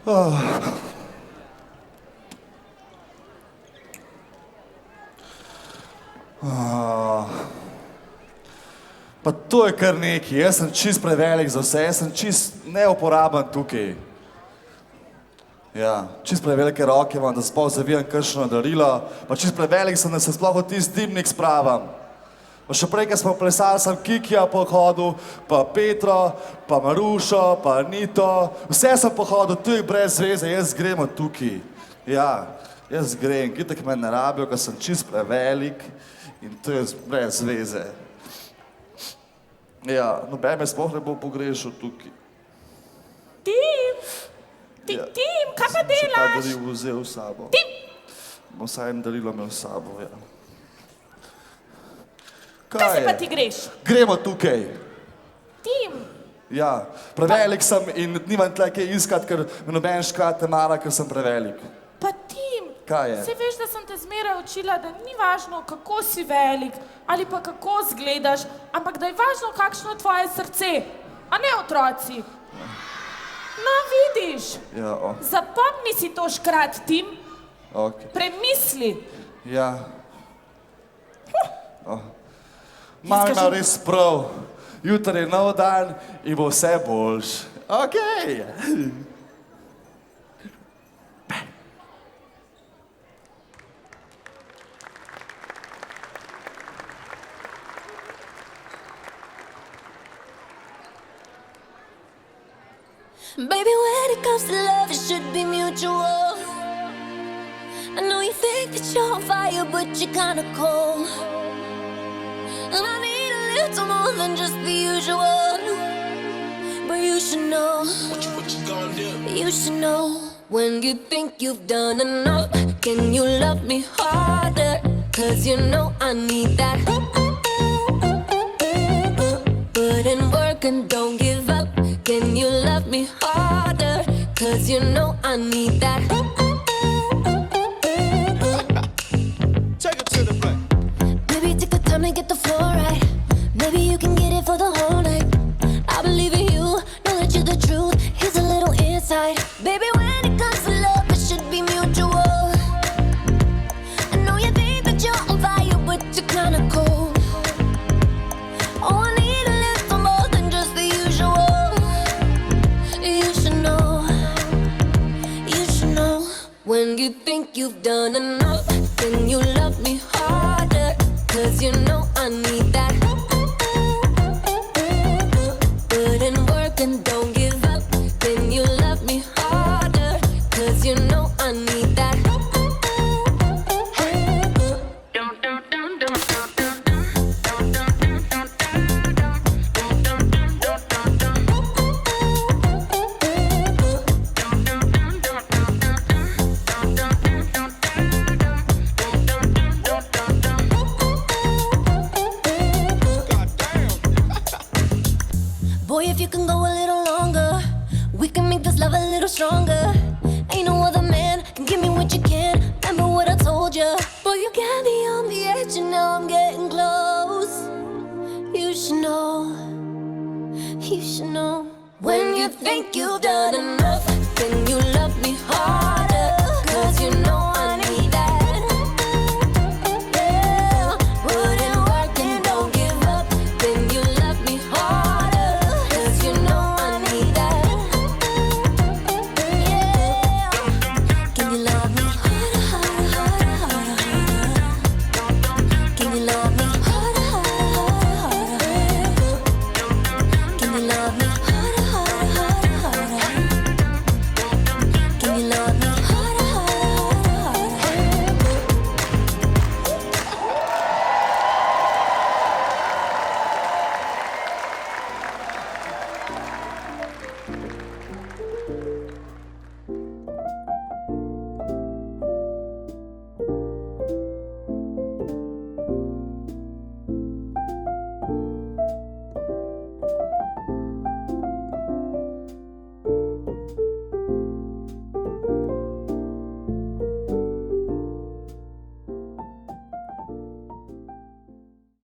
Pa to je kar nekaj, jaz sem čist prevelik za vse, jaz sem čist neuporaben tukaj. Ja, čist prevelike roke imam, da sploh zavijam kakšno darilo, pa čist prevelik sem, da se sploh v tisti dimnik spravam. Pa še prej, ko smo plesali, sem Kikija pohodil, pa Petro, pa Marušo, pa Anito, vse sem pohodil, tu je brez veze, jaz grem od tukaj. Ja, jaz grem, kitek me ne rabijo, ker sem čist prevelik in to je brez veze. Ja, noben me sploh ne bo pogrešal tukaj. Tim, kaj pa delaš? Še ta daril vzel v sabo. Tim! Bom vsaj en darilo imel v sabo, ja. Kaj se pa ti greš? Gremo tukaj. Tim! Ja, prevelik sem in nimam tle kaj iskat, ker me noben škrat ne mara, ker sem prevelik. Pa Tim! Kaj je? Saj veš, da sem te zmeraj učila, da ni važno, kako si velik ali pa kako zgledaš, ampak da je važno, kakšno je tvoje srce, a ne otroci. No, vidiš, Ja, zapomni si to škrat, Tim. ok. Premisli. Ja. Mam ima res prav. Jutri je nov dan in bo vse boljš. Okej. Baby, when it comes to love, it should be mutual. I know you think that you're on fire, but you're kinda cold. And I need a little more than just the usual. But you should know, what you gonna do? You should know, when you think you've done enough, can you love me harder? Cause you know I need that. Put in work and don't give up. Can you love me harder? Cause you know I need that. Take it to the bank. Maybe take the time to get the floor right. Maybe you can get it for the whole night. I believe in you, know that you're the truth. Here's a little insight. Baby, when it comes to love, it should be mutual. I know you think that you're on fire, but you're kinda cold. Oh, I need a little more than just the usual. You should know, when you think you've done enough, then you love me harder, cause you know I need that. Put in work and don't give up, then you love me harder, cause you know I need that. Boy, if you can go a little longer, we can make this love a little stronger. Ain't no other man can give me what you can. Remember what I told you. Boy, you got me on the edge and now I'm getting close. You should know, when you think you've done enough,